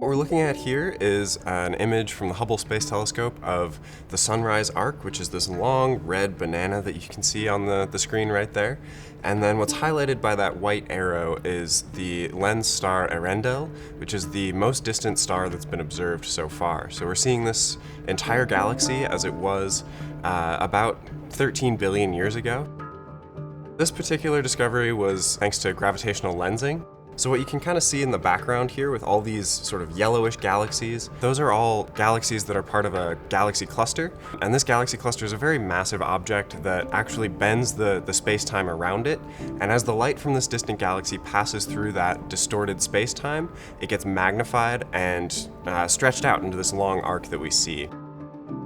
What we're looking at here is an image from the Hubble Space Telescope of the sunrise arc, which is this long red banana that you can see on the screen right there. And then what's highlighted by that white arrow is the lens star Earendel, which is the most distant star that's been observed so far. So we're seeing this entire galaxy as it was about 13 billion years ago. This particular discovery was thanks to gravitational lensing. So what you can kind of see in the background here with all these sort of yellowish galaxies, those are all galaxies that are part of a galaxy cluster. And this galaxy cluster is a very massive object that actually bends the space-time around it. And as the light from this distant galaxy passes through that distorted space-time, it gets magnified and stretched out into this long arc that we see.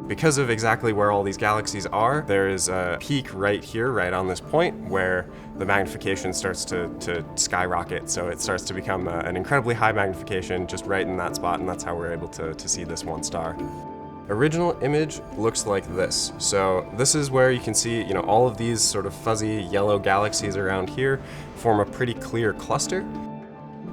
Because of exactly where all these galaxies are, there is a peak right here, right on this point, where the magnification starts to skyrocket. So it starts to become an incredibly high magnification just right in that spot, and that's how we're able to see this one star. Original image looks like this. So this is where you can see, all of these sort of fuzzy yellow galaxies around here form a pretty clear cluster.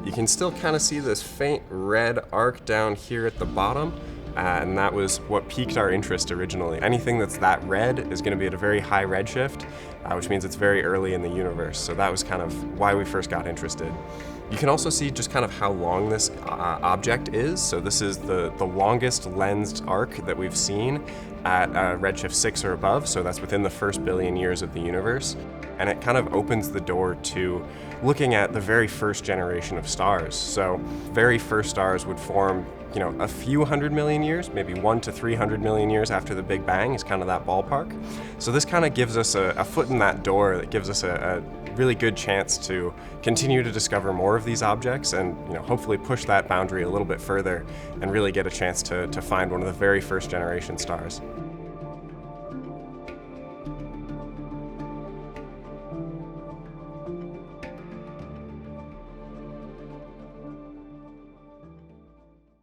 You can still kind of see this faint red arc down here at the bottom. And that was what piqued our interest originally. Anything that's that red is going to be at a very high redshift, which means it's very early in the universe. So that was kind of why we first got interested. You can also see just kind of how long this object is. So this is the longest lensed arc that we've seen at redshift 6 or above. So that's within the first billion years of the universe. And it kind of opens the door to looking at the very first generation of stars. So very first stars would form a few 100 million years, maybe 100 to 300 million years after the Big Bang is kind of that ballpark. So this kind of gives us a foot in that door that gives us a really good chance to continue to discover more of these objects and hopefully push that boundary a little bit further and really get a chance to find one of the very first generation stars.